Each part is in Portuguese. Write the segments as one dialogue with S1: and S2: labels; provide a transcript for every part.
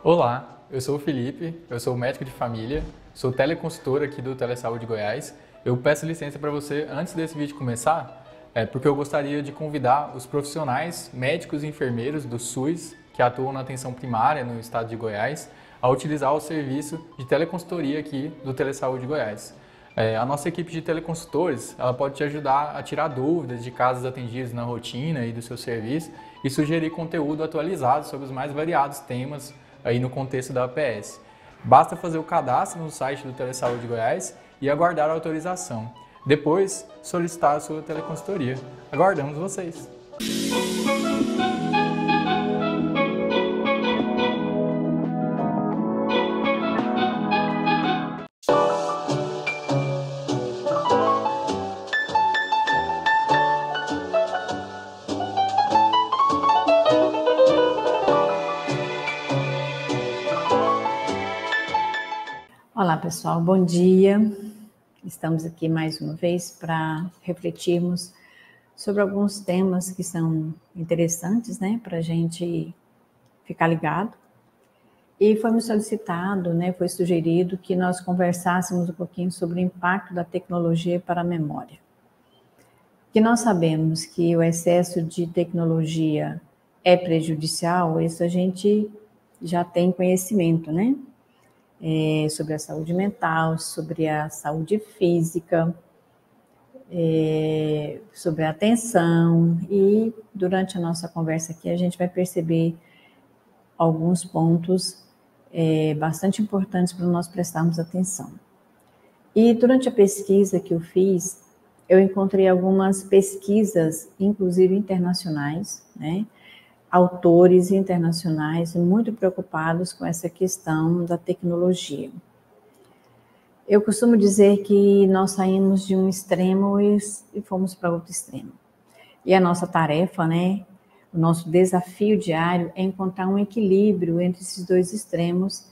S1: Olá, eu sou o Felipe, eu sou médico de família, sou teleconsultor aqui do Telesaúde Goiás. Eu peço licença para você, antes desse vídeo começar, porque eu gostaria de convidar os profissionais médicos e enfermeiros do SUS que atuam na atenção primária no estado de Goiás a utilizar o serviço de teleconsultoria aqui do Telesaúde Goiás. A nossa equipe de teleconsultores, ela pode te ajudar a tirar dúvidas de casos atendidos na rotina e do seu serviço e sugerir conteúdo atualizado sobre os mais variados temas aí no contexto da APS. Basta fazer o cadastro no site do Telesaúde Goiás e aguardar a autorização. Depois, solicitar a sua teleconsultoria. Aguardamos vocês!
S2: Olá pessoal, bom dia. Estamos aqui mais uma vez para refletirmos sobre alguns temas que são interessantes, né, para a gente ficar ligado. E foi me solicitado, né, foi sugerido que nós conversássemos um pouquinho sobre o impacto da tecnologia para a memória. Que nós sabemos que o excesso de tecnologia é prejudicial, isso a gente já tem conhecimento, né? Sobre a saúde mental, sobre a saúde física, sobre a atenção, e durante a nossa conversa aqui a gente vai perceber alguns pontos bastante importantes para nós prestarmos atenção. E durante a pesquisa que eu fiz, eu encontrei algumas pesquisas, inclusive internacionais, né? Autores internacionais muito preocupados com essa questão da tecnologia. Eu costumo dizer que nós saímos de um extremo e fomos para outro extremo. E a nossa tarefa, né, o nosso desafio diário é encontrar um equilíbrio entre esses dois extremos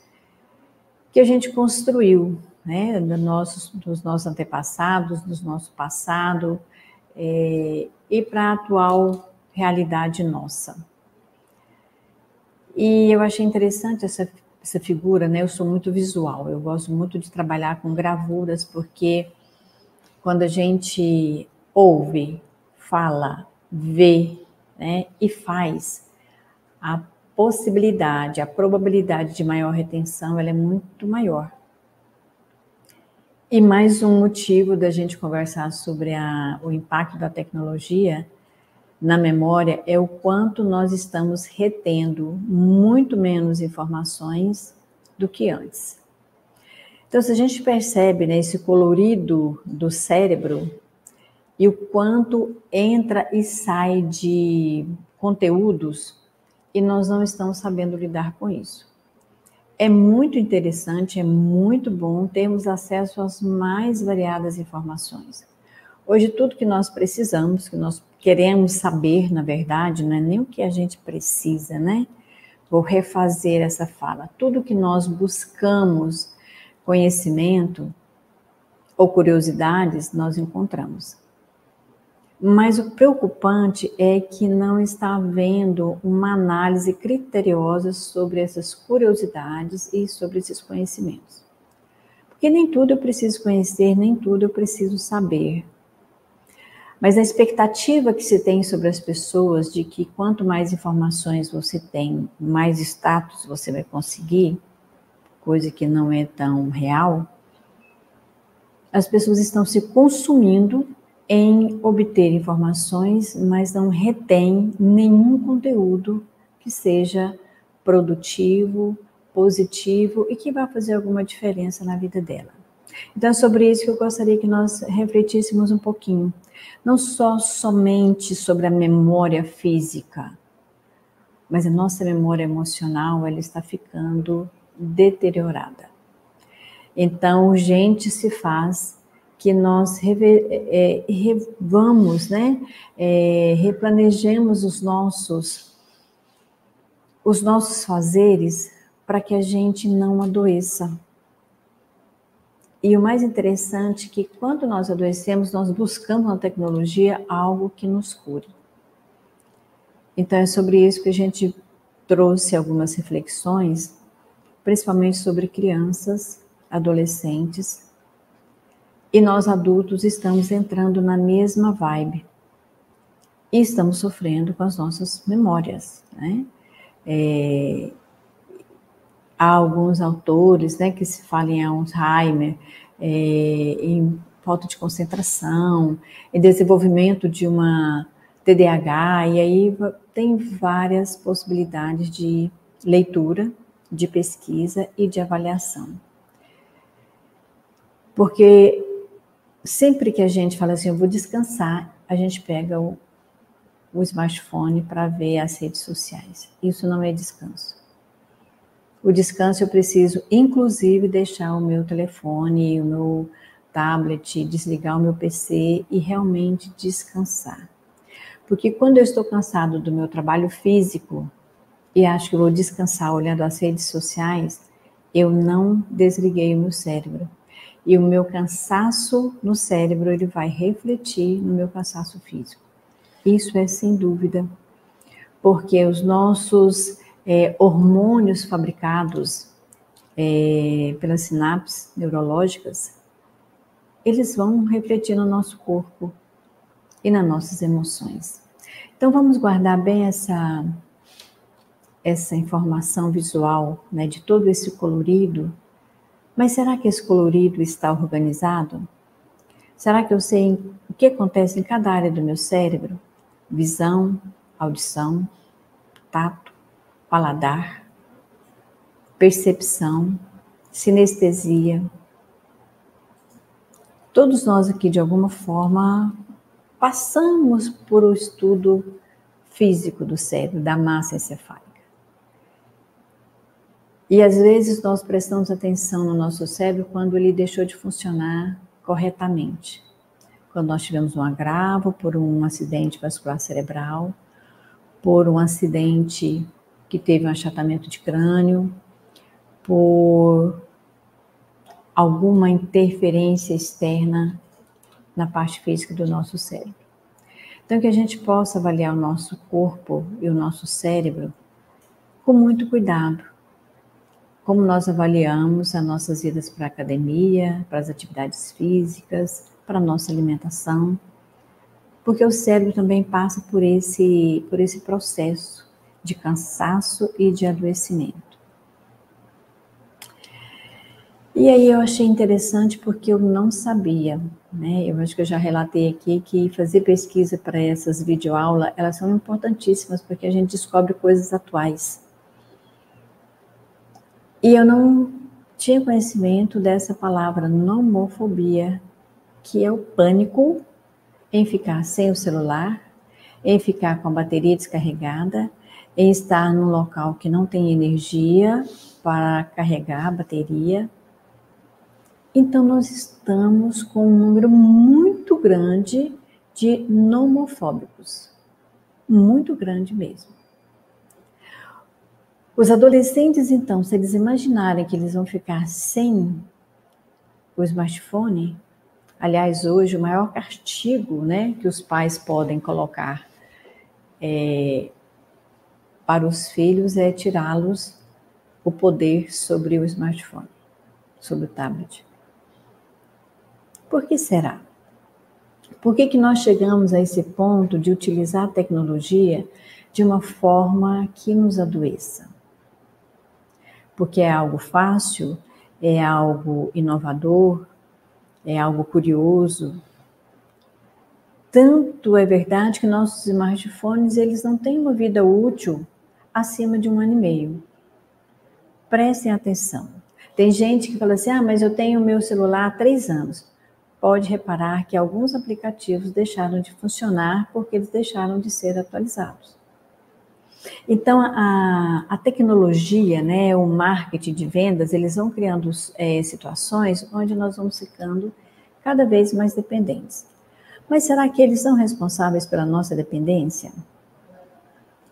S2: que a gente construiu, né, dos nossos antepassados, do nosso passado, e para a atual realidade nossa. E eu achei interessante essa figura, né? Eu sou muito visual, eu gosto muito de trabalhar com gravuras, porque quando a gente ouve, fala, vê, né, e faz, a possibilidade, a probabilidade de maior retenção, ela é muito maior. E mais um motivo da gente conversar sobre o impacto da tecnologia na memória é o quanto nós estamos retendo muito menos informações do que antes. Então, se a gente percebe, né, esse colorido do cérebro e o quanto entra e sai de conteúdos e nós não estamos sabendo lidar com isso. É muito interessante, é muito bom termos acesso às mais variadas informações. Hoje, tudo que nós precisamos, que nós queremos saber, na verdade, não é nem o que a gente precisa, né? Vou refazer essa fala. Tudo que nós buscamos conhecimento ou curiosidades, nós encontramos. Mas o preocupante é que não está havendo uma análise criteriosa sobre essas curiosidades e sobre esses conhecimentos. Porque nem tudo eu preciso conhecer, nem tudo eu preciso saber. Mas a expectativa que se tem sobre as pessoas de que quanto mais informações você tem, mais status você vai conseguir, coisa que não é tão real, as pessoas estão se consumindo em obter informações, mas não retém nenhum conteúdo que seja produtivo, positivo e que vá fazer alguma diferença na vida dela. Então, é sobre isso que eu gostaria que nós refletíssemos um pouquinho. Não somente sobre a memória física, mas a nossa memória emocional, ela está ficando deteriorada. Então, urgente se faz que nós revamos, né, replanejemos os nossos fazeres para que a gente não adoeça. E o mais interessante é que quando nós adoecemos, nós buscamos na tecnologia algo que nos cure. Então é sobre isso que a gente trouxe algumas reflexões principalmente sobre crianças, adolescentes, e nós adultos estamos entrando na mesma vibe e estamos sofrendo com as nossas memórias, né? Há alguns autores, né, que se falam em Alzheimer, em falta de concentração, em desenvolvimento de uma TDAH, e aí tem várias possibilidades de leitura, de pesquisa e de avaliação. Porque sempre que a gente fala assim, eu vou descansar, a gente pega o smartphone para ver as redes sociais. Isso não é descanso. O descanso eu preciso, inclusive, deixar o meu telefone, o meu tablet, desligar o meu PC e realmente descansar. Porque quando eu estou cansado do meu trabalho físico e acho que vou descansar olhando as redes sociais, eu não desliguei o meu cérebro. E o meu cansaço no cérebro, ele vai refletir no meu cansaço físico. Isso é sem dúvida, porque os nossos hormônios fabricados pelas sinapses neurológicas, eles vão refletir no nosso corpo e nas nossas emoções. Então vamos guardar bem essa informação visual, né, de todo esse colorido. Mas será que esse colorido está organizado? Será que eu sei o que acontece em cada área do meu cérebro? Visão, audição, tato, paladar, percepção, sinestesia. Todos nós aqui, de alguma forma, passamos por um estudo físico do cérebro, da massa encefálica. E às vezes nós prestamos atenção no nosso cérebro quando ele deixou de funcionar corretamente. Quando nós tivemos um agravo por um acidente vascular cerebral, por um acidente que teve um achatamento de crânio, por alguma interferência externa na parte física do nosso cérebro. Então, que a gente possa avaliar o nosso corpo e o nosso cérebro com muito cuidado. Como nós avaliamos as nossas idas para a academia, para as atividades físicas, para a nossa alimentação, porque o cérebro também passa por esse processo de cansaço e de adoecimento. E aí eu achei interessante porque eu não sabia, né? Eu acho que eu já relatei aqui que fazer pesquisa para essas videoaulas, elas são importantíssimas porque a gente descobre coisas atuais. E eu não tinha conhecimento dessa palavra nomofobia, que é o pânico em ficar sem o celular, em ficar com a bateria descarregada, em estar num local que não tem energia para carregar a bateria. Então, nós estamos com um número muito grande de nomofóbicos. Muito grande mesmo. Os adolescentes, então, se eles imaginarem que eles vão ficar sem o smartphone, aliás, hoje o maior castigo, né, que os pais podem colocar para os filhos é tirá-los o poder sobre o smartphone, sobre o tablet. Por que será? Por que nós chegamos a esse ponto de utilizar a tecnologia de uma forma que nos adoeça? Porque é algo fácil, é algo inovador, é algo curioso. Tanto é verdade que nossos smartphones, eles não têm uma vida útil acima de 1 ano e meio. Prestem atenção. Tem gente que fala assim, mas eu tenho o meu celular há 3 anos. Pode reparar que alguns aplicativos deixaram de funcionar porque eles deixaram de ser atualizados. Então, a tecnologia, né, o marketing de vendas, eles vão criando situações onde nós vamos ficando cada vez mais dependentes. Mas será que eles são responsáveis pela nossa dependência?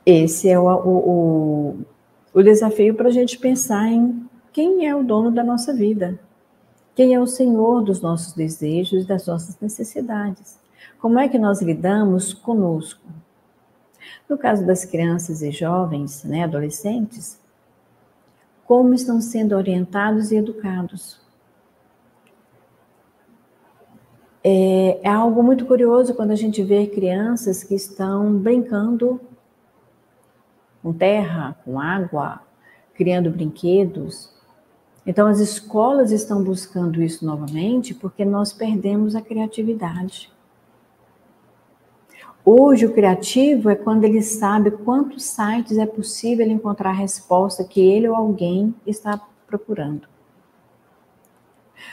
S2: Esse é o desafio para a gente pensar em quem é o dono da nossa vida. Quem é o senhor dos nossos desejos e das nossas necessidades? Como é que nós lidamos conosco? No caso das crianças e jovens, né, adolescentes, como estão sendo orientados e educados. É algo muito curioso quando a gente vê crianças que estão brincando com terra, com água, criando brinquedos. Então, as escolas estão buscando isso novamente porque nós perdemos a criatividade. Hoje, o criativo é quando ele sabe quantos sites é possível ele encontrar a resposta que ele ou alguém está procurando.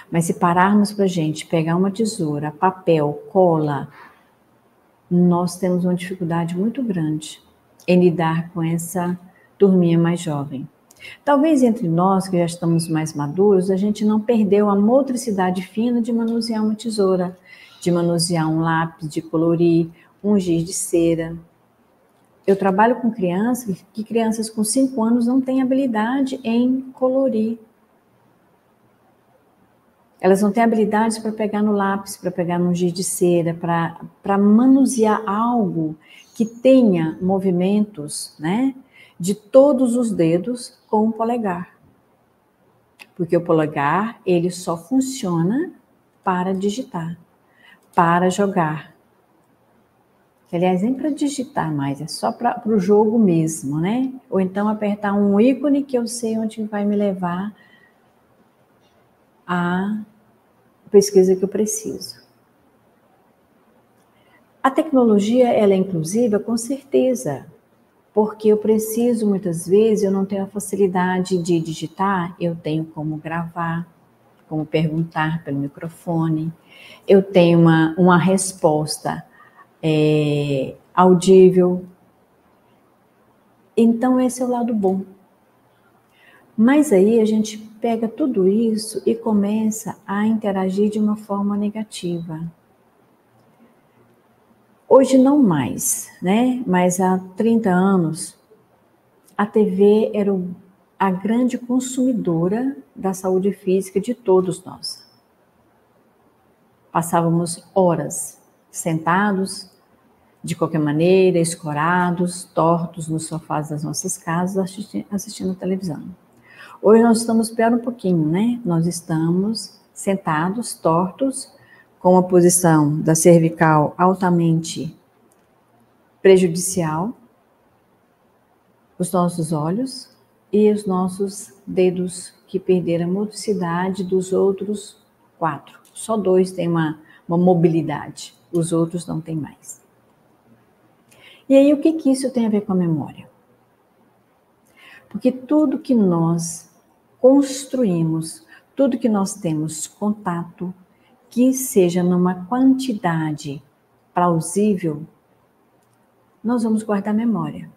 S2: Mas se pararmos para a gente pegar uma tesoura, papel, cola, nós temos uma dificuldade muito grande em lidar com essa turminha mais jovem. Talvez entre nós, que já estamos mais maduros, a gente não perdeu a motricidade fina de manusear uma tesoura, de manusear um lápis, de colorir, um giz de cera. Eu trabalho com crianças que crianças com 5 anos não têm habilidade em colorir. Elas não têm habilidades para pegar no lápis, para pegar no giz de cera, para manusear algo que tenha movimentos, né, de todos os dedos com o polegar. Porque o polegar, ele só funciona para digitar, para jogar. Aliás, nem para digitar mais, é só para o jogo mesmo, né? Ou então apertar um ícone que eu sei onde vai me levar a pesquisa que eu preciso. A tecnologia, ela é inclusiva, com certeza, porque eu preciso, muitas vezes, eu não tenho a facilidade de digitar, eu tenho como gravar, como perguntar pelo microfone, eu tenho uma resposta audível. Então, esse é o lado bom. Mas aí a gente pega tudo isso e começa a interagir de uma forma negativa. Hoje não mais, né? Mas há 30 anos, a TV era a grande consumidora da saúde física de todos nós. Passávamos horas sentados, de qualquer maneira, escorados, tortos nos sofás das nossas casas, assistindo televisão. Hoje nós estamos pior um pouquinho, né? Nós estamos sentados, tortos, com a posição da cervical altamente prejudicial, os nossos olhos e os nossos dedos que perderam a motricidade dos outros 4. Só 2 têm uma mobilidade, os outros não têm mais. E aí, o que isso tem a ver com a memória? Porque tudo que nós construímos, tudo que nós temos contato, que seja numa quantidade plausível, nós vamos guardar memória.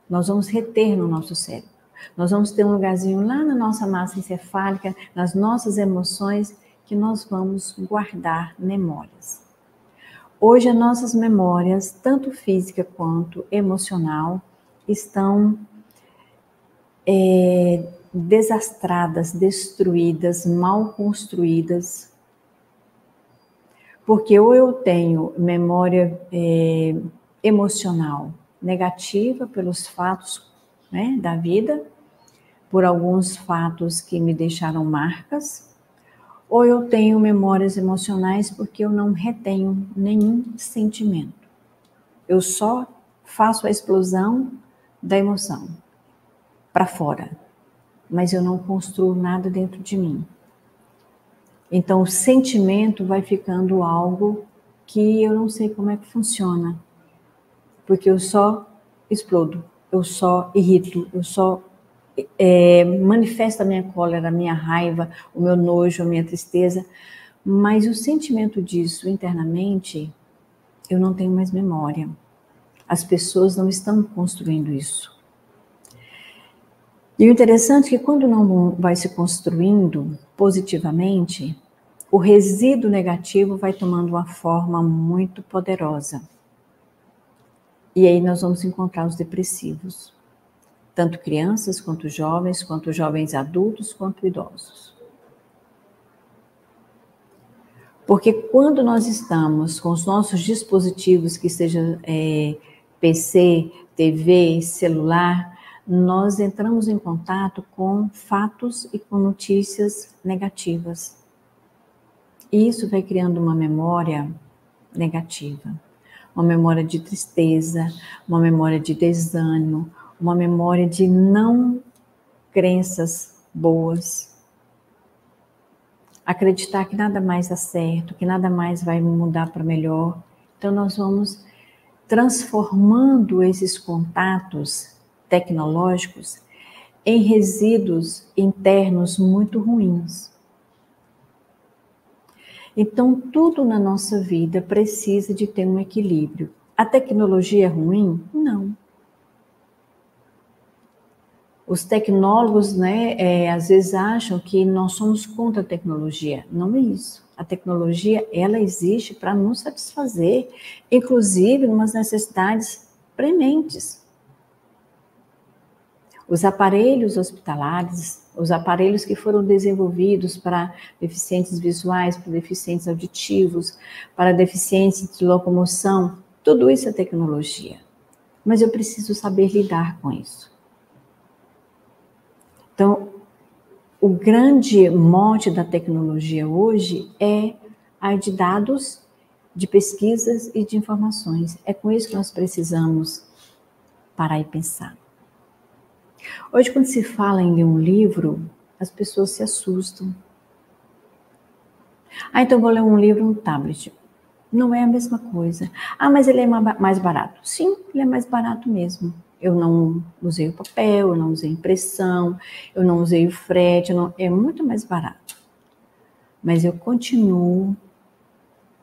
S2: Nós vamos reter no nosso cérebro. Nós vamos ter um lugarzinho lá na nossa massa encefálica, nas nossas emoções, que nós vamos guardar memórias. Hoje, as nossas memórias, tanto física quanto emocional, estão desastradas, destruídas, mal construídas. Porque ou eu tenho memória emocional negativa pelos fatos, né, da vida, por alguns fatos que me deixaram marcas, ou eu tenho memórias emocionais porque eu não retenho nenhum sentimento. Eu só faço a explosão da emoção para fora, mas eu não construo nada dentro de mim. Então, o sentimento vai ficando algo que eu não sei como é que funciona, porque eu só explodo, eu só irrito, eu só manifesto a minha cólera, a minha raiva, o meu nojo, a minha tristeza, mas o sentimento disso internamente, eu não tenho mais memória. As pessoas não estão construindo isso. E o interessante é que quando não vai se construindo positivamente, o resíduo negativo vai tomando uma forma muito poderosa. E aí nós vamos encontrar os depressivos. Tanto crianças, quanto jovens adultos, quanto idosos. Porque quando nós estamos com os nossos dispositivos, que seja PC, TV, celular, nós entramos em contato com fatos e com notícias negativas. E isso vai criando uma memória negativa, uma memória de tristeza, uma memória de desânimo, uma memória de não crenças boas. Acreditar que nada mais dá certo, que nada mais vai mudar para melhor. Então nós vamos transformando esses contatos tecnológicos em resíduos internos muito ruins. Então, tudo na nossa vida precisa de ter um equilíbrio. A tecnologia é ruim? Não. Os tecnólogos, às vezes acham que nós somos contra a tecnologia. Não é isso. A tecnologia, ela existe para nos satisfazer, inclusive em umas necessidades prementes. Os aparelhos hospitalares, os aparelhos que foram desenvolvidos para deficientes visuais, para deficientes auditivos, para deficientes de locomoção, tudo isso é tecnologia. Mas eu preciso saber lidar com isso. Então, o grande mote da tecnologia hoje é a de dados, de pesquisas e de informações. É com isso que nós precisamos parar e pensar. Hoje, quando se fala em ler um livro, as pessoas se assustam. Então vou ler um livro no tablet. Não é a mesma coisa. Mas ele é mais barato. Sim, ele é mais barato mesmo. Eu não usei o papel, eu não usei impressão, eu não usei o frete, é muito mais barato. Mas eu continuo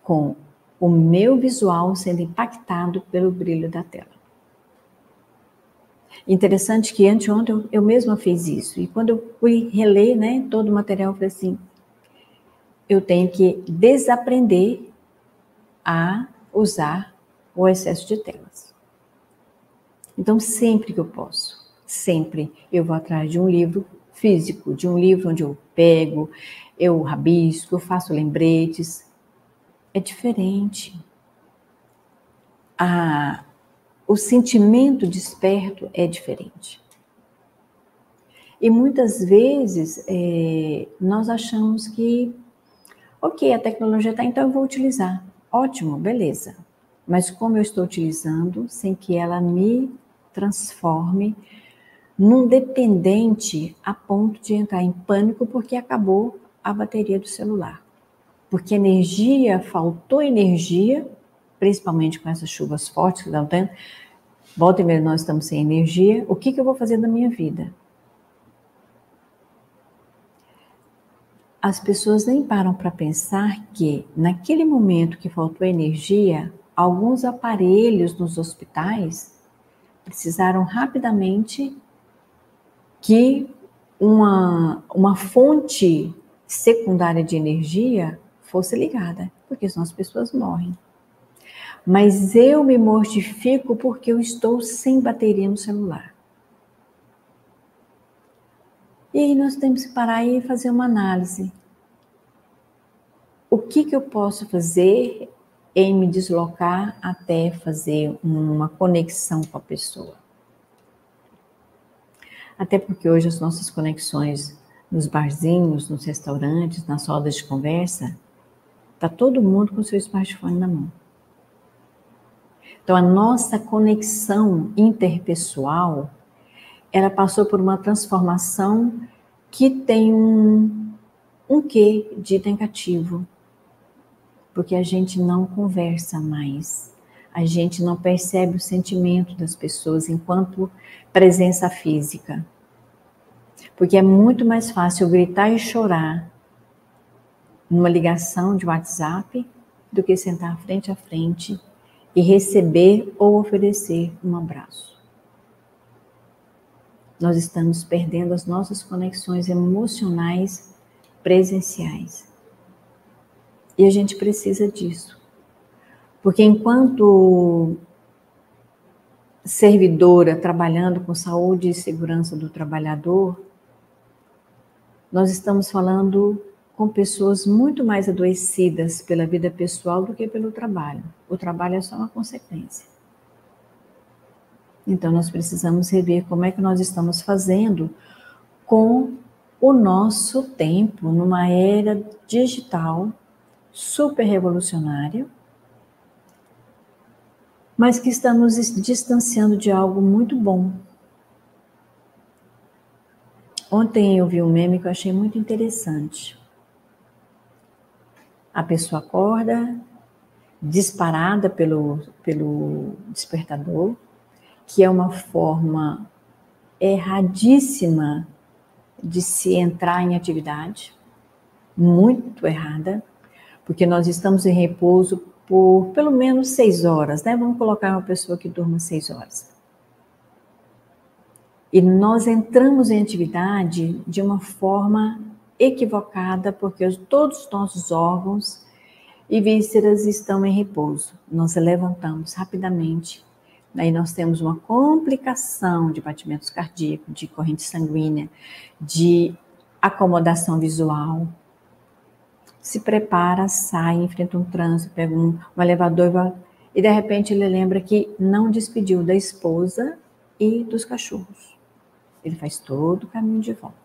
S2: com o meu visual sendo impactado pelo brilho da tela. Interessante que anteontem eu mesma fiz isso. E quando eu fui reler, todo o material, eu falei assim, eu tenho que desaprender a usar o excesso de telas. Então, sempre que eu posso, sempre eu vou atrás de um livro físico, de um livro onde eu pego, eu rabisco, eu faço lembretes. É diferente. O sentimento desperto é diferente. E muitas vezes nós achamos que, ok, a tecnologia está, então eu vou utilizar. Ótimo, beleza. Mas como eu estou utilizando sem que ela me transforme num dependente a ponto de entrar em pânico porque acabou a bateria do celular. Porque faltou energia, principalmente com essas chuvas fortes que estão tendo. Volta e meia nós estamos sem energia. O que eu vou fazer da minha vida? As pessoas nem param para pensar que, naquele momento que faltou energia, alguns aparelhos nos hospitais precisaram rapidamente que uma fonte secundária de energia fosse ligada, porque senão as pessoas morrem. Mas eu me mortifico porque eu estou sem bateria no celular. E aí nós temos que parar e fazer uma análise. O que eu posso fazer em me deslocar até fazer uma conexão com a pessoa? Até porque hoje as nossas conexões nos barzinhos, nos restaurantes, nas rodas de conversa, está todo mundo com o seu smartphone na mão. Então a nossa conexão interpessoal, ela passou por uma transformação que tem um quê de negativo. Porque a gente não conversa mais, a gente não percebe o sentimento das pessoas enquanto presença física. Porque é muito mais fácil eu gritar e chorar numa ligação de WhatsApp do que sentar frente a frente e receber ou oferecer um abraço. Nós estamos perdendo as nossas conexões emocionais presenciais. E a gente precisa disso. Porque enquanto servidora trabalhando com saúde e segurança do trabalhador, nós estamos falando com pessoas muito mais adoecidas pela vida pessoal do que pelo trabalho. O trabalho é só uma consequência. Então, nós precisamos rever como é que nós estamos fazendo com o nosso tempo numa era digital super revolucionária, mas que está nos distanciando de algo muito bom. Ontem eu vi um meme que eu achei muito interessante. A pessoa acorda, disparada pelo despertador, que é uma forma erradíssima de se entrar em atividade, muito errada, porque nós estamos em repouso por pelo menos 6 horas, né? Vamos colocar uma pessoa que durma 6 horas. E nós entramos em atividade de uma forma equivocada, porque todos os nossos órgãos e vísceras estão em repouso. Nós levantamos rapidamente, aí nós temos uma complicação de batimentos cardíacos, de corrente sanguínea, de acomodação visual. Se prepara, sai, enfrenta um trânsito, pega um elevador e de repente ele lembra que não despediu da esposa e dos cachorros. Ele faz todo o caminho de volta.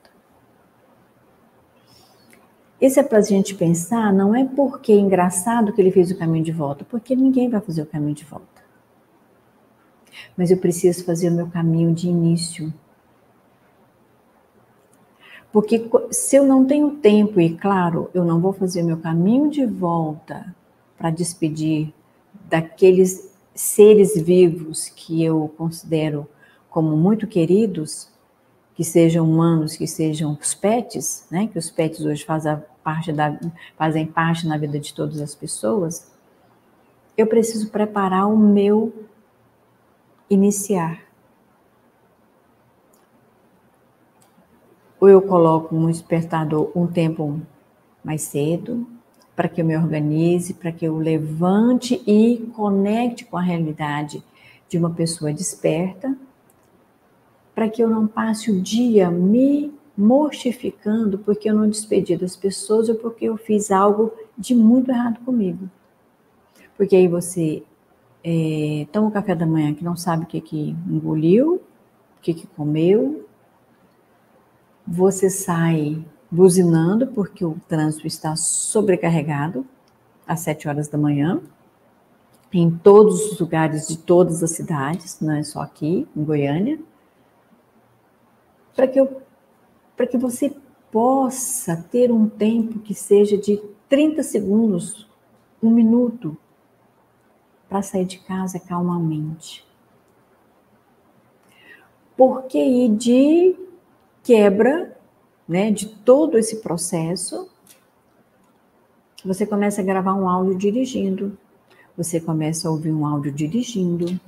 S2: Isso é para a gente pensar, não é porque é engraçado que ele fez o caminho de volta, porque ninguém vai fazer o caminho de volta. Mas eu preciso fazer o meu caminho de início. Porque se eu não tenho tempo, e claro, eu não vou fazer o meu caminho de volta para despedir daqueles seres vivos que eu considero como muito queridos, que sejam humanos, que sejam os pets, né? Que os pets hoje fazem parte na vida de todas as pessoas, eu preciso preparar o meu iniciar. Ou eu coloco um despertador um tempo mais cedo, para que eu me organize, para que eu levante e conecte com a realidade de uma pessoa desperta, para que eu não passe o dia me mortificando porque eu não despedi das pessoas ou porque eu fiz algo de muito errado comigo. Porque aí você toma o café da manhã que não sabe o que engoliu, o que comeu, você sai buzinando porque o trânsito está sobrecarregado às 7 horas da manhã, em todos os lugares de todas as cidades, não é só aqui em Goiânia, para que você possa ter um tempo que seja de 30 segundos, 1 minuto, para sair de casa calmamente. Porque ir de quebra, né, de todo esse processo, você começa a gravar um áudio dirigindo, você começa a ouvir um áudio dirigindo,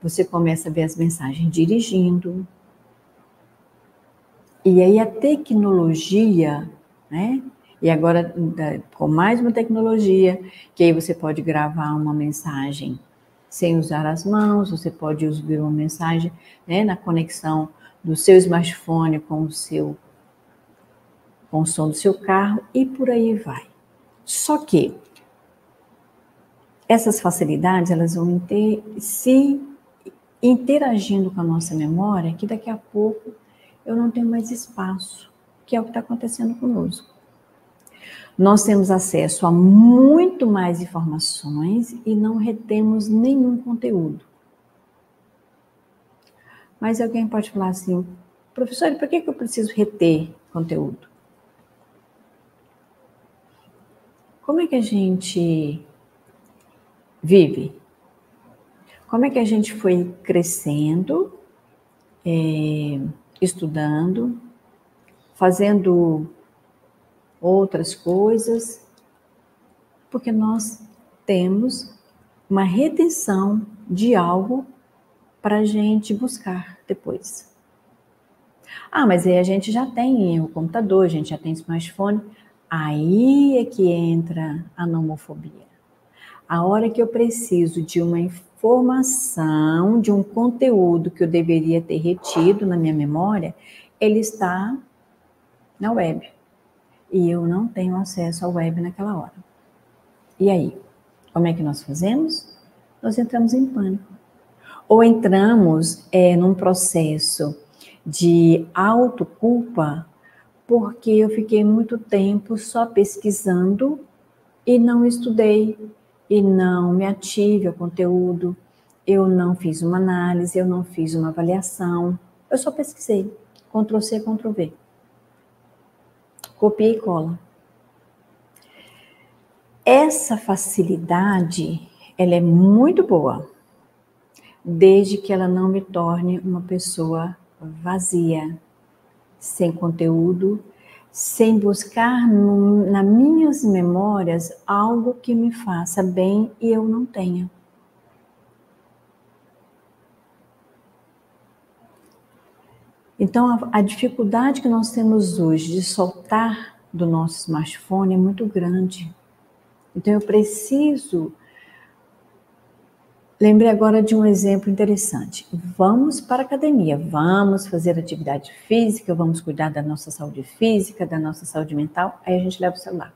S2: você começa a ver as mensagens dirigindo. E aí a tecnologia, né? E agora com mais uma tecnologia, que aí você pode gravar uma mensagem sem usar as mãos, você pode ouvir uma mensagem, né, na conexão do seu smartphone com o som do seu carro e por aí vai. Só que essas facilidades, elas vão se interagindo com a nossa memória, que daqui a pouco eu não tenho mais espaço, que é o que está acontecendo conosco. Nós temos acesso a muito mais informações e não retemos nenhum conteúdo. Mas alguém pode falar assim, professor, por que eu preciso reter conteúdo? Como é que a gente vive? Como é que a gente foi crescendo, estudando, fazendo outras coisas, porque nós temos uma retenção de algo para a gente buscar depois. Ah, mas aí a gente já tem o computador, a gente já tem smartphone. Aí é que entra a nomofobia. A hora que eu preciso de uma informação, de um conteúdo que eu deveria ter retido na minha memória, ele está na web. E eu não tenho acesso à web naquela hora. E aí? Como é que nós fazemos? Nós entramos em pânico. Ou entramos num processo de autoculpa porque eu fiquei muito tempo só pesquisando e não estudei, e não me ative ao conteúdo, eu não fiz uma análise, eu não fiz uma avaliação, eu só pesquisei, Ctrl+C, Ctrl+V. Copia e cola. Essa facilidade, ela é muito boa, desde que ela não me torne uma pessoa vazia, sem conteúdo, sem buscar nas minhas memórias algo que me faça bem e eu não tenha. Então, a dificuldade que nós temos hoje de soltar do nosso smartphone é muito grande. Então, eu preciso... Lembrei agora de um exemplo interessante. Vamos para a academia, vamos fazer atividade física, vamos cuidar da nossa saúde física, da nossa saúde mental, aí a gente leva o celular.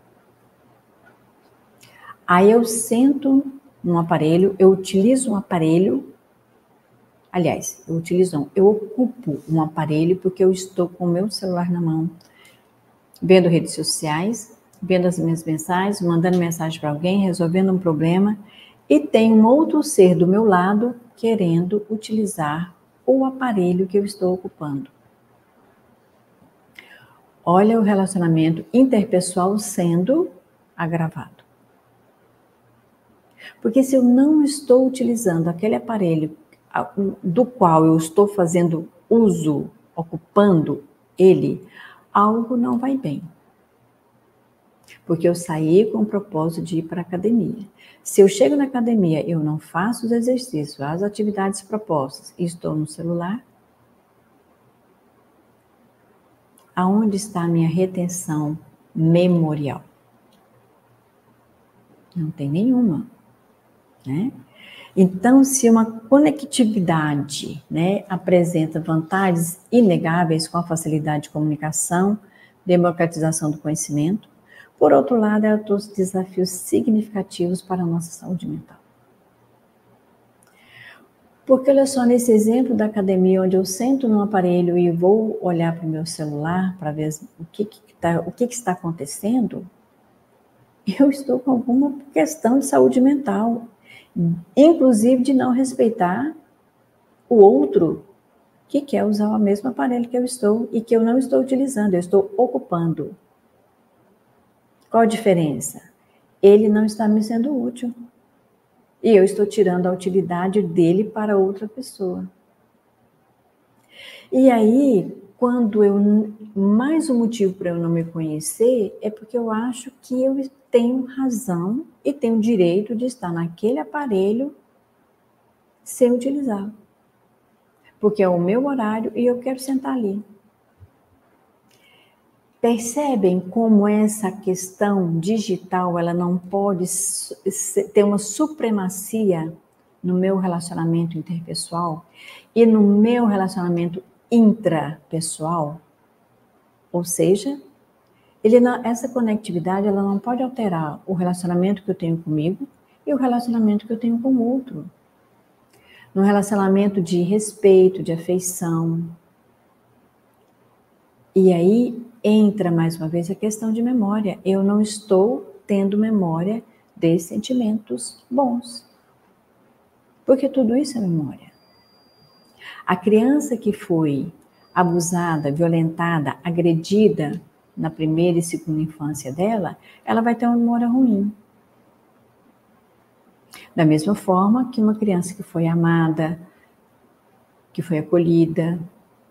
S2: Aí eu sento num aparelho, eu utilizo um aparelho, aliás, eu ocupo um aparelho porque eu estou com o meu celular na mão, vendo redes sociais, vendo as minhas mensagens, mandando mensagem para alguém, resolvendo um problema, e tem um outro ser do meu lado querendo utilizar o aparelho que eu estou ocupando. Olha o relacionamento interpessoal sendo agravado. Porque se eu não estou utilizando aquele aparelho do qual eu estou fazendo uso, ocupando ele, algo não vai bem. Porque eu saí com o propósito de ir para a academia. Se eu chego na academia, eu não faço os exercícios, as atividades propostas e estou no celular, aonde está a minha retenção memorial? Não tem nenhuma, né? Então, se uma conectividade, né, apresenta vantagens inegáveis com a facilidade de comunicação, democratização do conhecimento, por outro lado, ela trouxe desafios significativos para a nossa saúde mental. Porque olha só, nesse exemplo da academia, onde eu sento no aparelho e vou olhar para o meu celular para ver o que está acontecendo, eu estou com alguma questão de saúde mental, inclusive de não respeitar o outro que quer usar o mesmo aparelho que eu estou e que eu não estou utilizando, eu estou ocupando. Qual a diferença? Ele não está me sendo útil. E eu estou tirando a utilidade dele para outra pessoa. E aí, mais um motivo para eu não me conhecer é porque eu acho que eu tenho razão e tenho direito de estar naquele aparelho sem utilizá-lo. Porque é o meu horário e eu quero sentar ali. Percebem como essa questão digital, ela não pode ter uma supremacia no meu relacionamento interpessoal e no meu relacionamento intrapessoal? Ou seja, essa conectividade, ela não pode alterar o relacionamento que eu tenho comigo e o relacionamento que eu tenho com o outro. No relacionamento de respeito, de afeição. E aí entra mais uma vez a questão de memória. Eu não estou tendo memória de sentimentos bons. Porque tudo isso é memória. A criança que foi abusada, violentada, agredida na primeira e segunda infância dela, ela vai ter uma memória ruim. Da mesma forma que uma criança que foi amada, que foi acolhida,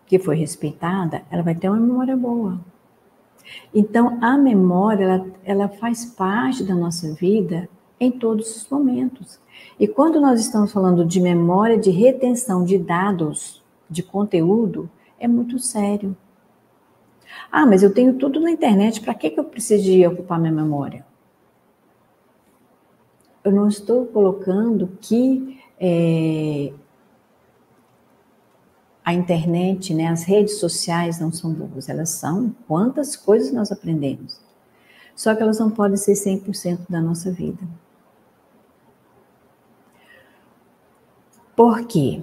S2: que foi respeitada, ela vai ter uma memória boa. Então, a memória, ela faz parte da nossa vida em todos os momentos. E quando nós estamos falando de memória, de retenção de dados, de conteúdo, é muito sério. Ah, mas eu tenho tudo na internet, para que eu preciso de ocupar minha memória? Eu não estou colocando que a internet, né, as redes sociais não são boas, elas são. Quantas coisas nós aprendemos. Só que elas não podem ser 100% da nossa vida. Por quê?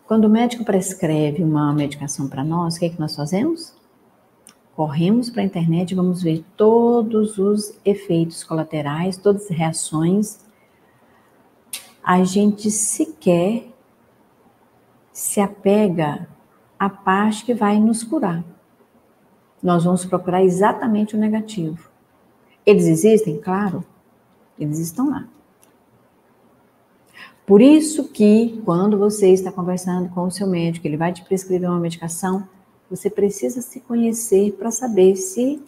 S2: Quando o médico prescreve uma medicação para nós, o que é que nós fazemos? Corremos para a internet e vamos ver todos os efeitos colaterais, todas as reações. A gente sequer se apega à parte que vai nos curar. Nós vamos procurar exatamente o negativo. Eles existem? Claro, eles estão lá. Por isso que, quando você está conversando com o seu médico, ele vai te prescrever uma medicação, você precisa se conhecer para saber se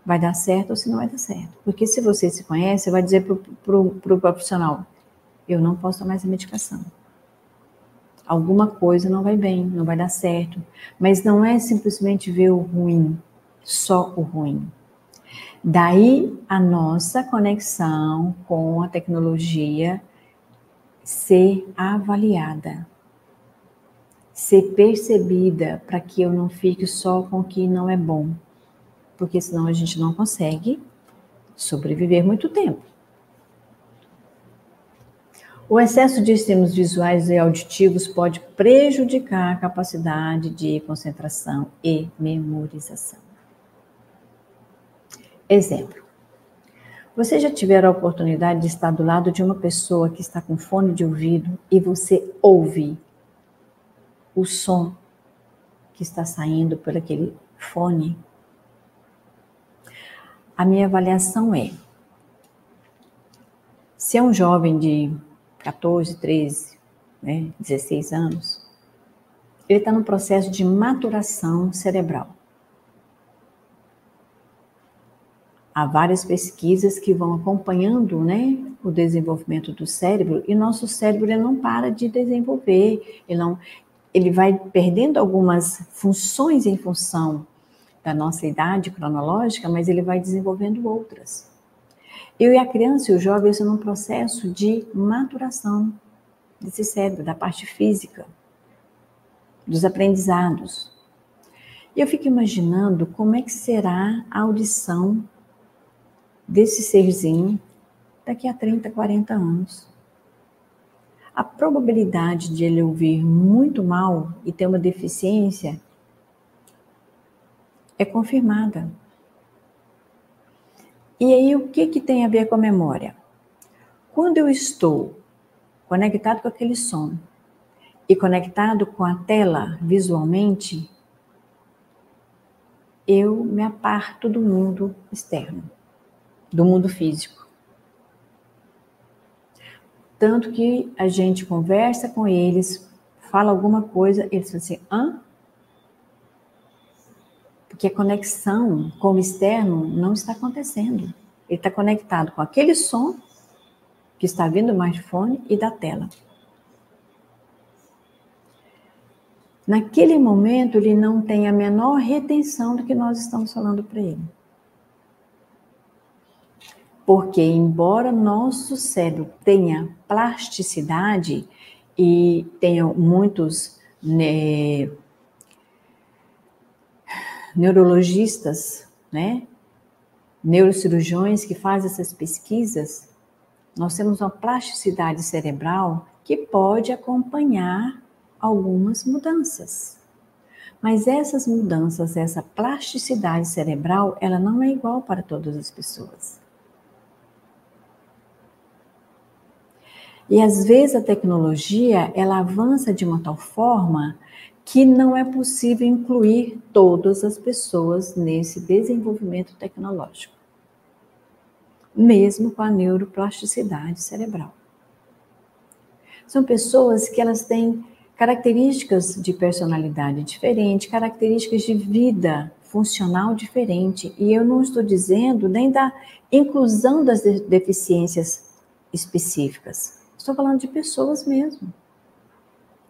S2: vai dar certo ou se não vai dar certo. Porque se você se conhece, você vai dizer para o profissional, eu não posso tomar essa medicação. Alguma coisa não vai bem, não vai dar certo. Mas não é simplesmente ver o ruim, só o ruim. Daí a nossa conexão com a tecnologia ser avaliada, ser percebida, para que eu não fique só com o que não é bom. Porque senão a gente não consegue sobreviver muito tempo. O excesso de estímulos visuais e auditivos pode prejudicar a capacidade de concentração e memorização. Exemplo. Você já tiver a oportunidade de estar do lado de uma pessoa que está com fone de ouvido e você ouve o som que está saindo por aquele fone? A minha avaliação é, se é um jovem de 14, 13, 16 anos, ele está num processo de maturação cerebral. Há várias pesquisas que vão acompanhando, o desenvolvimento do cérebro, e nosso cérebro ele não para de desenvolver, ele vai perdendo algumas funções em função da nossa idade cronológica, mas ele vai desenvolvendo outras. Eu e a criança e o jovem estão num processo de maturação desse cérebro, da parte física, dos aprendizados. E eu fico imaginando como é que será a audição desse serzinho daqui a 30, 40 anos. A probabilidade de ele ouvir muito mal e ter uma deficiência é confirmada. E aí, o que tem a ver com a memória? Quando eu estou conectado com aquele som e conectado com a tela visualmente, eu me aparto do mundo externo, do mundo físico. Tanto que a gente conversa com eles, fala alguma coisa, eles falam assim, hã? Porque a conexão com o externo não está acontecendo. Ele está conectado com aquele som que está vindo do smartphone e da tela. Naquele momento, ele não tem a menor retenção do que nós estamos falando para ele. Porque, embora nosso cérebro tenha plasticidade e tenha muitos neurologistas, neurocirurgiões que fazem essas pesquisas, nós temos uma plasticidade cerebral que pode acompanhar algumas mudanças. Mas essas mudanças, essa plasticidade cerebral, ela não é igual para todas as pessoas. E às vezes a tecnologia, ela avança de uma tal forma que não é possível incluir todas as pessoas nesse desenvolvimento tecnológico, mesmo com a neuroplasticidade cerebral. São pessoas que elas têm características de personalidade diferente, características de vida funcional diferente, e eu não estou dizendo nem da inclusão das deficiências específicas. Estou falando de pessoas mesmo.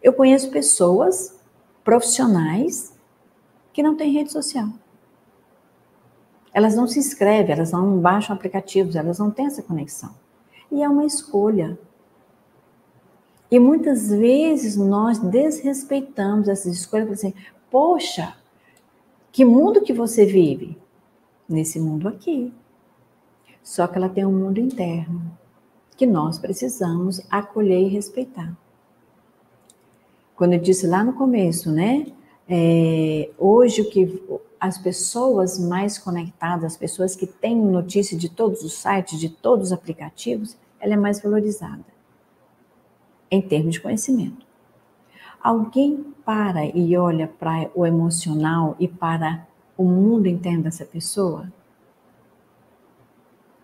S2: Eu conheço pessoas profissionais que não têm rede social. Elas não se inscrevem, elas não baixam aplicativos, elas não têm essa conexão. E é uma escolha. E muitas vezes nós desrespeitamos essas escolhas, assim, poxa, que mundo que você vive? Nesse mundo aqui. Só que ela tem um mundo interno, que nós precisamos acolher e respeitar. Quando eu disse lá no começo, né? Hoje as pessoas mais conectadas, as pessoas que têm notícia de todos os sites, de todos os aplicativos, ela é mais valorizada em termos de conhecimento. Alguém para e olha para o emocional e para o mundo interno dessa pessoa?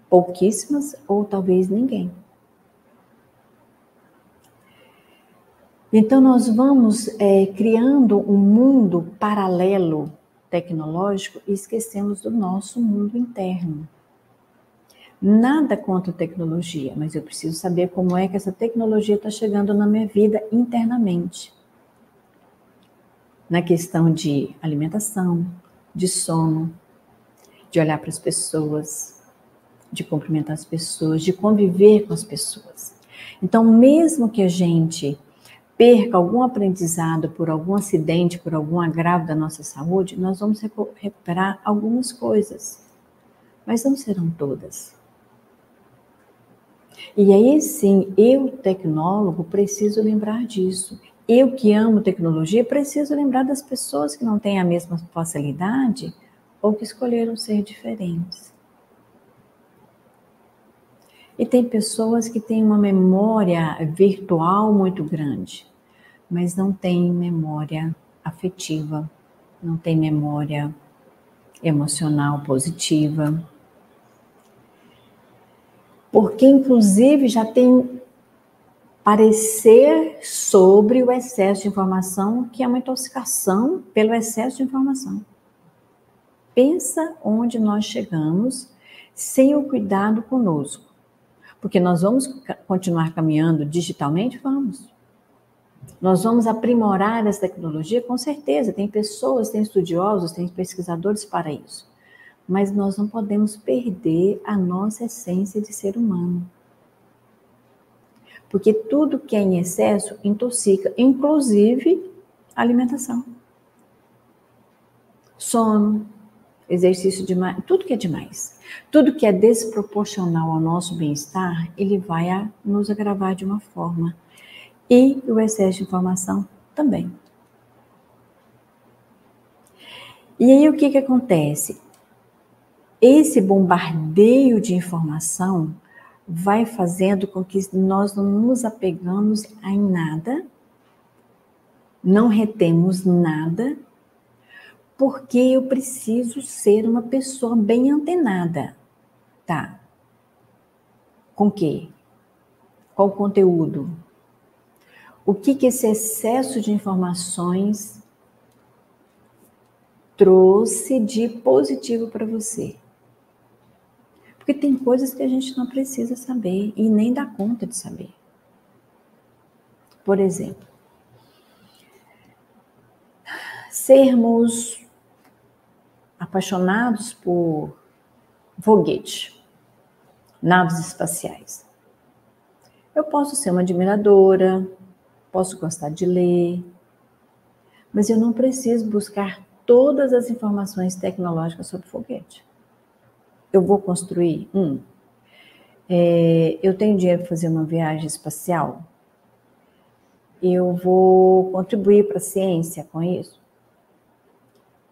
S2: Pouquíssimas ou talvez ninguém. Então nós vamos criando um mundo paralelo tecnológico e esquecemos do nosso mundo interno. Nada contra a tecnologia, mas eu preciso saber como é que essa tecnologia está chegando na minha vida internamente. Na questão de alimentação, de sono, de olhar para as pessoas, de cumprimentar as pessoas, de conviver com as pessoas. Então, mesmo que a gente perca algum aprendizado por algum acidente, por algum agravo da nossa saúde, nós vamos recuperar algumas coisas, mas não serão todas. E aí sim, eu, tecnólogo, preciso lembrar disso. Eu que amo tecnologia, preciso lembrar das pessoas que não têm a mesma facilidade ou que escolheram ser diferentes. E tem pessoas que têm uma memória virtual muito grande, mas não têm memória afetiva, não têm memória emocional positiva. Porque, inclusive, já tem parecer sobre o excesso de informação, que é uma intoxicação pelo excesso de informação. Pensa onde nós chegamos sem o cuidado conosco. Porque nós vamos continuar caminhando digitalmente? Vamos. Nós vamos aprimorar essa tecnologia? Com certeza. Tem pessoas, tem estudiosos, tem pesquisadores para isso. Mas nós não podemos perder a nossa essência de ser humano. Porque tudo que é em excesso intoxica, inclusive a alimentação. Sono, exercício demais, tudo que é demais. Tudo que é desproporcional ao nosso bem-estar, ele vai nos agravar de uma forma. E o excesso de informação também. E aí o que acontece? Esse bombardeio de informação vai fazendo com que nós não nos apegamos em nada, não retemos nada, porque eu preciso ser uma pessoa bem antenada. Tá. Com quê? Qual o conteúdo? O que esse excesso de informações trouxe de positivo para você? Porque tem coisas que a gente não precisa saber e nem dá conta de saber. Por exemplo, sermos apaixonados por foguete, naves espaciais. Eu posso ser uma admiradora, posso gostar de ler, mas eu não preciso buscar todas as informações tecnológicas sobre foguete. Eu vou construir eu tenho dinheiro para fazer uma viagem espacial? Eu vou contribuir para a ciência com isso?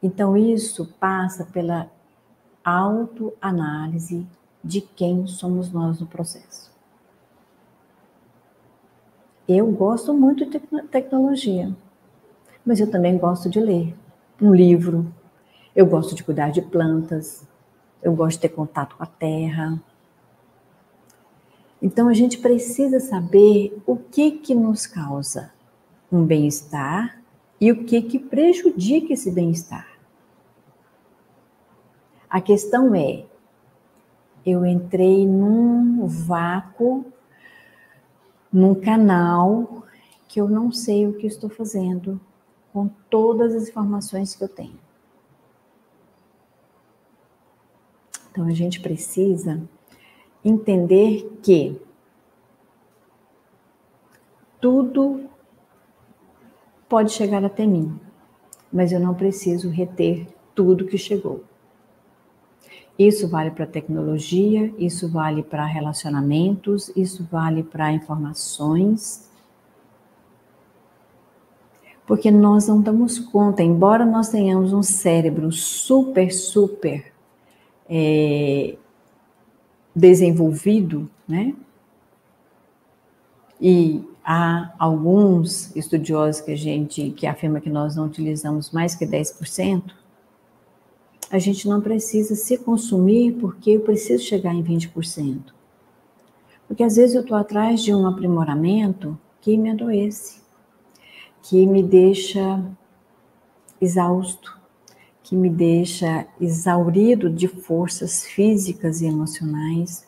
S2: Então, isso passa pela autoanálise de quem somos nós no processo. Eu gosto muito de tecnologia, mas eu também gosto de ler um livro, eu gosto de cuidar de plantas, eu gosto de ter contato com a terra. Então, a gente precisa saber o que nos causa um bem-estar e o que prejudica esse bem-estar. A questão é, eu entrei num vácuo, num canal que eu não sei o que estou fazendo com todas as informações que eu tenho. Então, a gente precisa entender que tudo pode chegar até mim, mas eu não preciso reter tudo que chegou. Isso vale para tecnologia, isso vale para relacionamentos, isso vale para informações. Porque nós não damos conta, embora nós tenhamos um cérebro super desenvolvido, né? E há alguns estudiosos que afirmam que nós não utilizamos mais que 10%, a gente não precisa se consumir porque eu preciso chegar em 20%. Porque às vezes eu estou atrás de um aprimoramento que me adoece, que me deixa exausto, que me deixa exaurido de forças físicas e emocionais.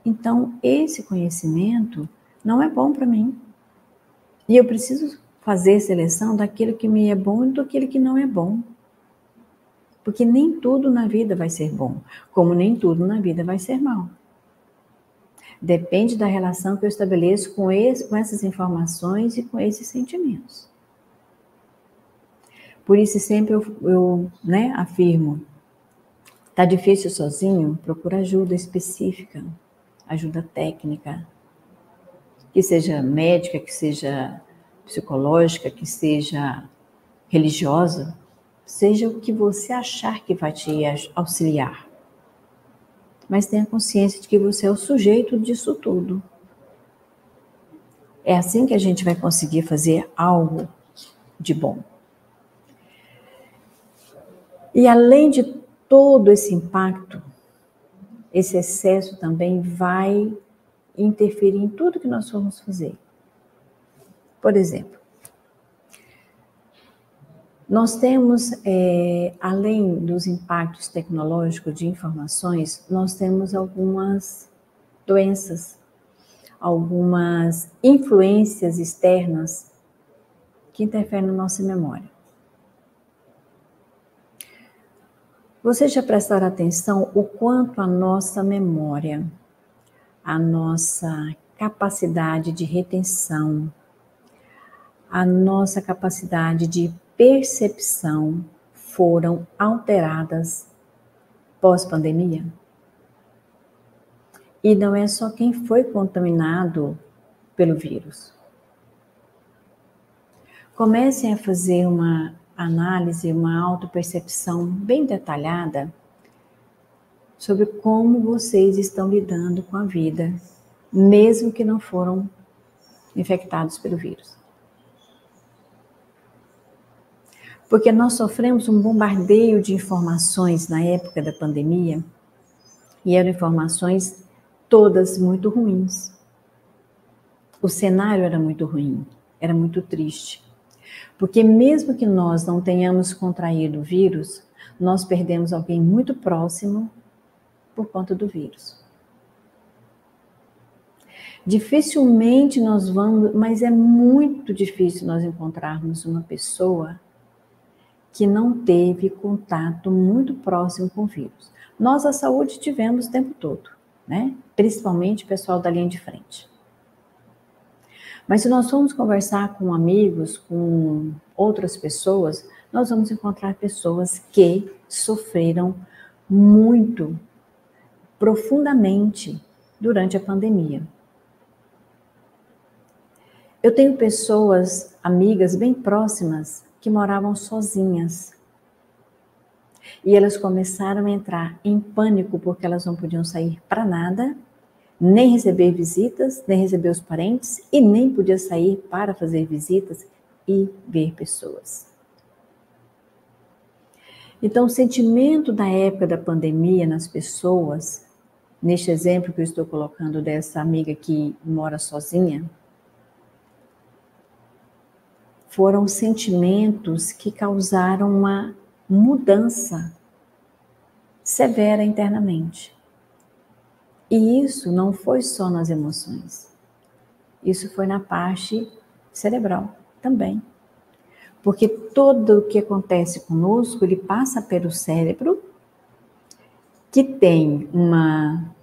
S2: Então, esse conhecimento não é bom para mim. E eu preciso fazer seleção daquilo que me é bom e daquilo que não é bom. Porque nem tudo na vida vai ser bom, como nem tudo na vida vai ser mal. Depende da relação que eu estabeleço com essas informações e com esses sentimentos. Por isso sempre eu afirmo, tá difícil sozinho? Procura ajuda específica, ajuda técnica, que seja médica, que seja psicológica, que seja religiosa, seja o que você achar que vai te auxiliar. Mas tenha consciência de que você é o sujeito disso tudo. É assim que a gente vai conseguir fazer algo de bom. E além de todo esse impacto, esse excesso também vai interferir em tudo que nós formos fazer. Por exemplo, nós temos, além dos impactos tecnológicos de informações, nós temos algumas doenças, algumas influências externas que interferem na nossa memória. Vocês já prestaram atenção o quanto a nossa memória, a nossa capacidade de retenção, a nossa capacidade de percepção foram alteradas pós-pandemia? E não é só quem foi contaminado pelo vírus. Comecem a fazer uma análise, uma autopercepção bem detalhada sobre como vocês estão lidando com a vida, mesmo que não foram infectados pelo vírus. Porque nós sofremos um bombardeio de informações na época da pandemia e eram informações todas muito ruins. O cenário era muito ruim, era muito triste. Porque mesmo que nós não tenhamos contraído o vírus, nós perdemos alguém muito próximo por conta do vírus. Dificilmente nós vamos, mas é muito difícil nós encontrarmos uma pessoa que não teve contato muito próximo com o vírus. Nós, a saúde, tivemos o tempo todo, né? Principalmente o pessoal da linha de frente. Mas se nós formos conversar com amigos, com outras pessoas, nós vamos encontrar pessoas que sofreram muito, profundamente, durante a pandemia. Eu tenho pessoas, amigas bem próximas, que moravam sozinhas. E elas começaram a entrar em pânico porque elas não podiam sair para nada, nem receber visitas, nem receber os parentes e nem podia sair para fazer visitas e ver pessoas. Então, o sentimento da época da pandemia nas pessoas, neste exemplo que eu estou colocando dessa amiga que mora sozinha, foram sentimentos que causaram uma mudança severa internamente. E isso não foi só nas emoções. Isso foi na parte cerebral também. Porque tudo o que acontece conosco, ele passa pelo cérebro, que tem uma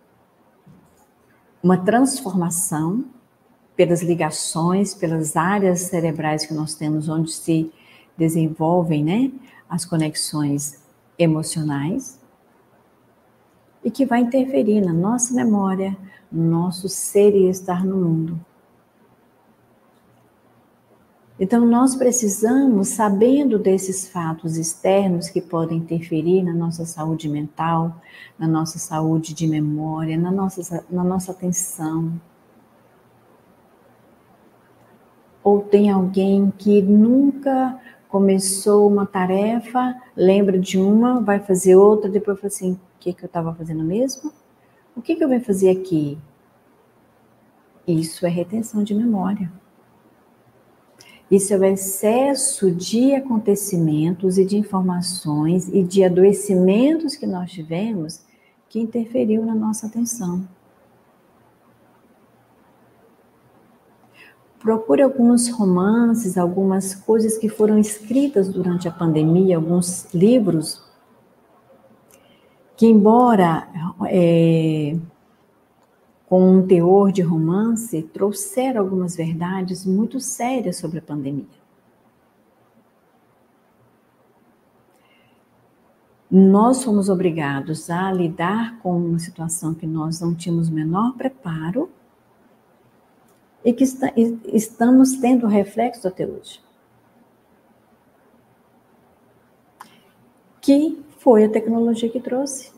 S2: transformação pelas ligações, pelas áreas cerebrais que nós temos, onde se desenvolvem, né, as conexões emocionais, e que vai interferir na nossa memória, no nosso ser e estar no mundo. Então, nós precisamos, sabendo desses fatos externos que podem interferir na nossa saúde mental, na nossa saúde de memória, na nossa atenção. Ou tem alguém que nunca começou uma tarefa, lembra de uma, vai fazer outra, depois fala assim, o que eu estava fazendo mesmo? O que eu venho fazer aqui? Isso é retenção de memória. Isso é o excesso de acontecimentos e de informações e de adoecimentos que nós tivemos que interferiu na nossa atenção. Procure alguns romances, algumas coisas que foram escritas durante a pandemia, alguns livros que, embora com um teor de romance, trouxeram algumas verdades muito sérias sobre a pandemia. Nós fomos obrigados a lidar com uma situação que nós não tínhamos o menor preparo e que estamos tendo reflexo até hoje. Que foi a tecnologia que trouxe.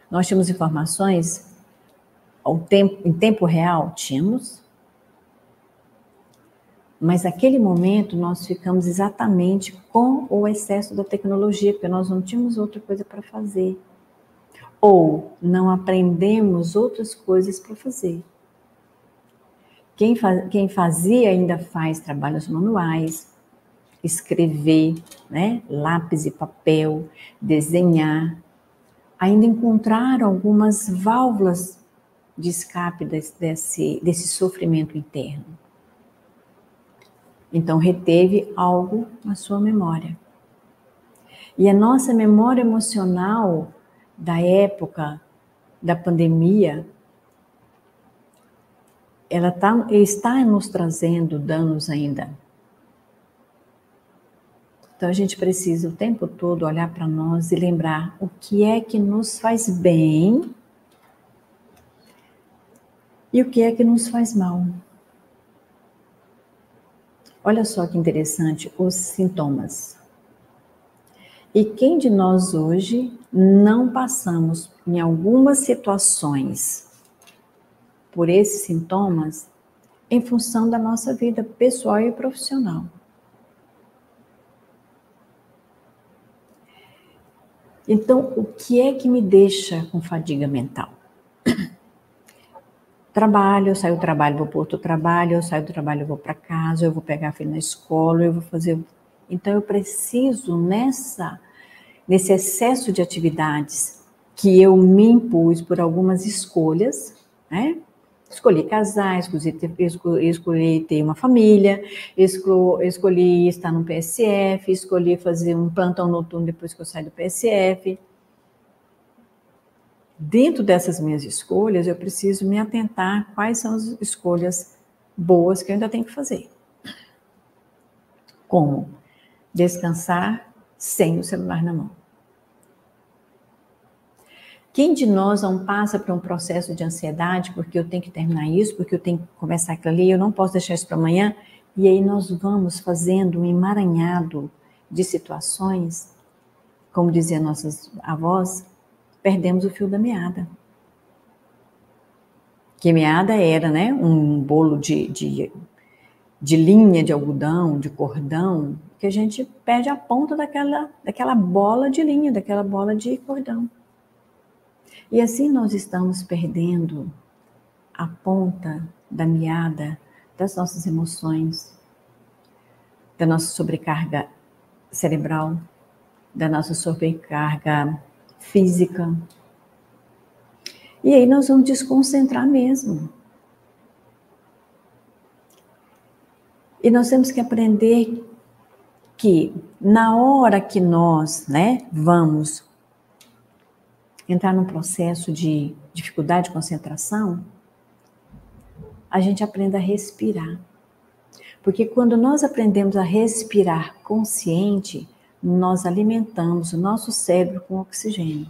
S2: Nós tínhamos informações em tempo real? Tínhamos. Mas naquele momento nós ficamos exatamente com o excesso da tecnologia, porque nós não tínhamos outra coisa para fazer. Ou não aprendemos outras coisas para fazer. Quem fazia ainda faz trabalhos manuais, escrever, né? Lápis e papel, desenhar. Ainda encontraram algumas válvulas de escape desse sofrimento interno. Então, reteve algo na sua memória. E a nossa memória emocional da época da pandemia, ela está nos trazendo danos ainda. Então, a gente precisa o tempo todo olhar para nós e lembrar o que é que nos faz bem e o que é que nos faz mal. Olha só que interessante os sintomas. E quem de nós hoje não passamos em algumas situações por esses sintomas em função da nossa vida pessoal e profissional? Então, o que é que me deixa com fadiga mental? Trabalho, eu saio do trabalho, vou para outro trabalho, eu saio do trabalho, eu vou para casa, eu vou pegar a filha na escola, eu vou fazer... Então, eu preciso, nesse excesso de atividades que eu me impus por algumas escolhas, né? Escolhi casar, escolhi ter uma família, escolhi estar no PSF, escolhi fazer um plantão noturno depois que eu saio do PSF. Dentro dessas minhas escolhas, eu preciso me atentar quais são as escolhas boas que eu ainda tenho que fazer. Como? Descansar sem o celular na mão. Quem de nós não passa por um processo de ansiedade, porque eu tenho que terminar isso, porque eu tenho que começar aquilo ali, eu não posso deixar isso para amanhã, e aí nós vamos fazendo um emaranhado de situações, como diziam nossas avós, perdemos o fio da meada. Que meada era, né, um bolo de linha de algodão, de cordão, que a gente perde a ponta daquela bola de linha, daquela bola de cordão. E assim nós estamos perdendo a ponta da meada das nossas emoções, da nossa sobrecarga cerebral, da nossa sobrecarga física. E aí nós vamos desconcentrar mesmo. E nós temos que aprender que na hora que nós, vamos entrar num processo de dificuldade de concentração, a gente aprenda a respirar. Porque quando nós aprendemos a respirar consciente, nós alimentamos o nosso cérebro com oxigênio.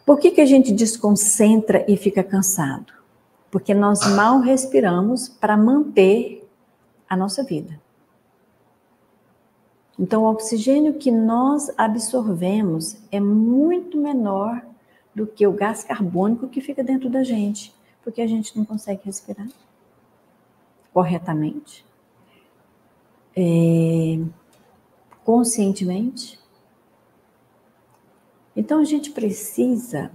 S2: Por que a gente desconcentra e fica cansado? Porque nós mal respiramos para manter a nossa vida. Então, o oxigênio que nós absorvemos é muito menor do que o gás carbônico que fica dentro da gente, porque a gente não consegue respirar corretamente, conscientemente. Então, a gente precisa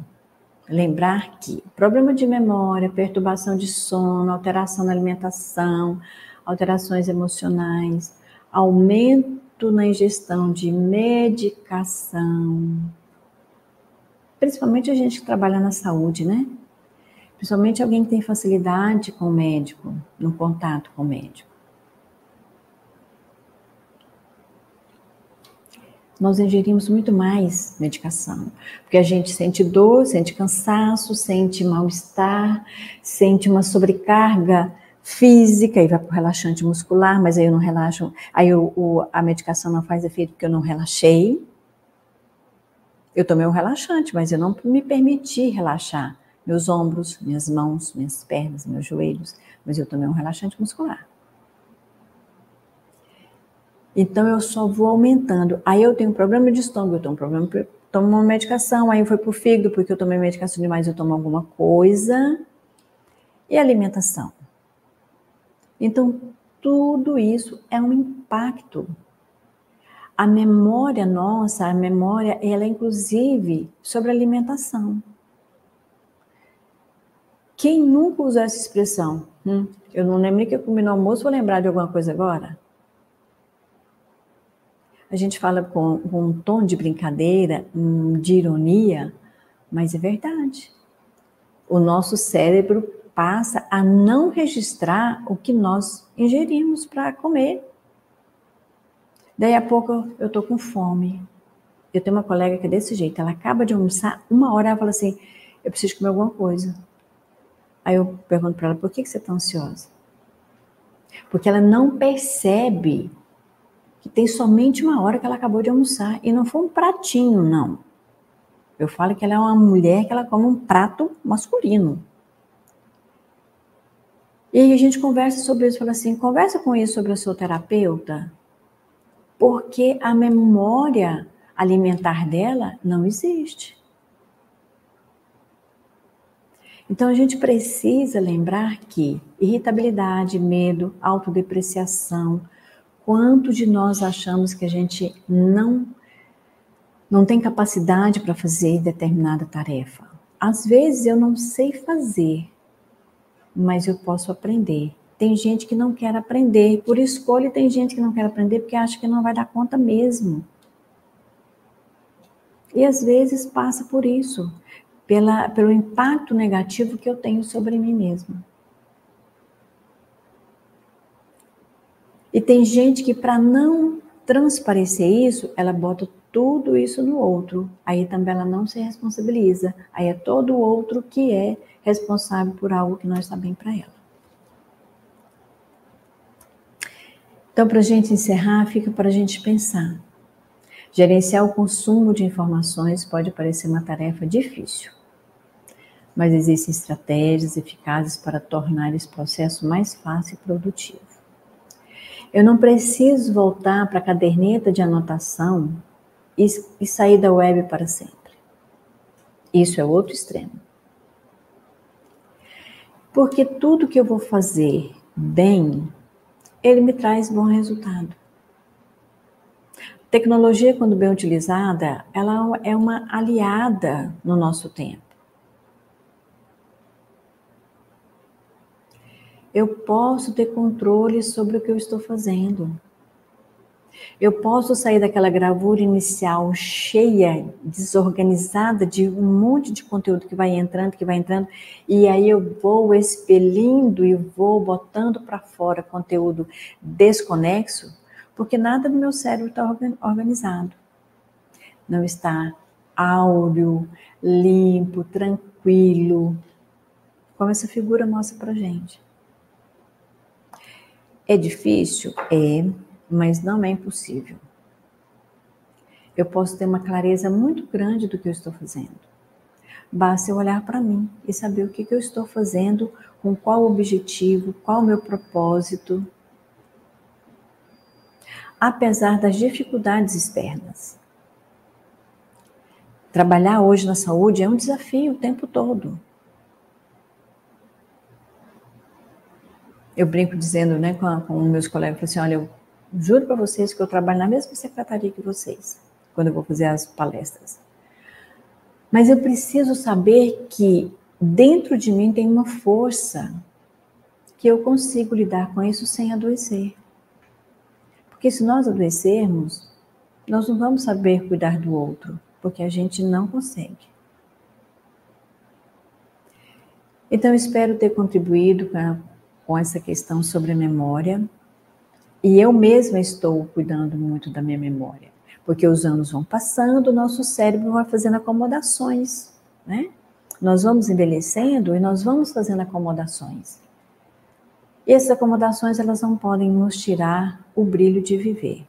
S2: lembrar que problema de memória, perturbação de sono, alteração na alimentação, alterações emocionais, aumento na ingestão de medicação, principalmente a gente que trabalha na saúde, né? Principalmente alguém que tem facilidade com o médico, no contato com o médico. Nós ingerimos muito mais medicação, porque a gente sente dor, sente cansaço, sente mal-estar, sente uma sobrecarga física, e vai para o relaxante muscular, mas aí eu não relaxo, aí a medicação não faz efeito porque eu não relaxei. Eu tomei um relaxante, mas eu não me permiti relaxar meus ombros, minhas mãos, minhas pernas, meus joelhos, mas eu tomei um relaxante muscular. Então, eu só vou aumentando. Aí eu tenho um problema de estômago, eu tenho um problema, tomo uma medicação, aí foi pro fígado, porque eu tomei medicação demais, eu tomo alguma coisa. E alimentação. Então, tudo isso é um impacto. A memória nossa, ela é inclusive sobre alimentação. Quem nunca usou essa expressão? Eu não lembro nem que eu comi no almoço, vou lembrar de alguma coisa agora? A gente fala com um tom de brincadeira, de ironia, mas é verdade. O nosso cérebro passa a não registrar o que nós ingerimos para comer. Daí a pouco eu estou com fome. Eu tenho uma colega que é desse jeito, ela acaba de almoçar, 1 hora ela fala assim, eu preciso comer alguma coisa. Aí eu pergunto para ela, por que você está ansiosa? Porque ela não percebe que tem somente 1 hora que ela acabou de almoçar. E não foi um pratinho, não. Eu falo que ela é uma mulher que ela come um prato masculino. E aí a gente conversa sobre isso, fala assim, conversa com isso sobre o seu terapeuta, porque a memória alimentar dela não existe. Então a gente precisa lembrar que irritabilidade, medo, autodepreciação, quanto de nós achamos que a gente não tem capacidade para fazer determinada tarefa. Às vezes eu não sei fazer, mas eu posso aprender. Tem gente que não quer aprender por escolha e tem gente que não quer aprender porque acha que não vai dar conta mesmo. E às vezes passa por isso, pelo impacto negativo que eu tenho sobre mim mesma. E tem gente que, para não transparecer isso, ela bota tudo isso no outro. Aí também ela não se responsabiliza. Aí é todo o outro que é responsável por algo que não está bem para ela. Então, para a gente encerrar, fica para a gente pensar. Gerenciar o consumo de informações pode parecer uma tarefa difícil, mas existem estratégias eficazes para tornar esse processo mais fácil e produtivo. Eu não preciso voltar para a caderneta de anotação e sair da web para sempre. Isso é outro extremo. Porque tudo que eu vou fazer bem, ele me traz bom resultado. Tecnologia, quando bem utilizada, ela é uma aliada no nosso tempo. Eu posso ter controle sobre o que eu estou fazendo. Eu posso sair daquela gravura inicial cheia, desorganizada, de um monte de conteúdo que vai entrando, e aí eu vou expelindo e vou botando para fora conteúdo desconexo, porque nada no meu cérebro está organizado. Não está áureo, limpo, tranquilo, como essa figura mostra pra gente. É difícil? É, mas não é impossível. Eu posso ter uma clareza muito grande do que eu estou fazendo. Basta eu olhar para mim e saber o que eu estou fazendo, com qual objetivo, qual o meu propósito. apesar das dificuldades externas. Trabalhar hoje na saúde é um desafio o tempo todo. Eu brinco dizendo, né, com meus colegas, assim, olha, eu juro para vocês que eu trabalho na mesma secretaria que vocês, quando eu vou fazer as palestras. Mas eu preciso saber que dentro de mim tem uma força que eu consigo lidar com isso sem adoecer. Porque se nós adoecermos, nós não vamos saber cuidar do outro, porque a gente não consegue. Então, eu espero ter contribuído com essa questão sobre a memória. E eu mesma estou cuidando muito da minha memória. Porque os anos vão passando, o nosso cérebro vai fazendo acomodações, né? Nós vamos envelhecendo e nós vamos fazendo acomodações. E essas acomodações, elas não podem nos tirar o brilho de viver.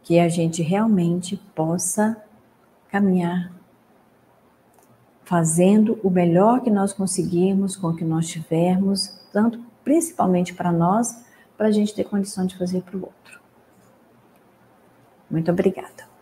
S2: Que a gente realmente possa caminhar fazendo o melhor que nós conseguirmos com o que nós tivermos, tanto principalmente para nós, para a gente ter condição de fazer para o outro. Muito obrigada.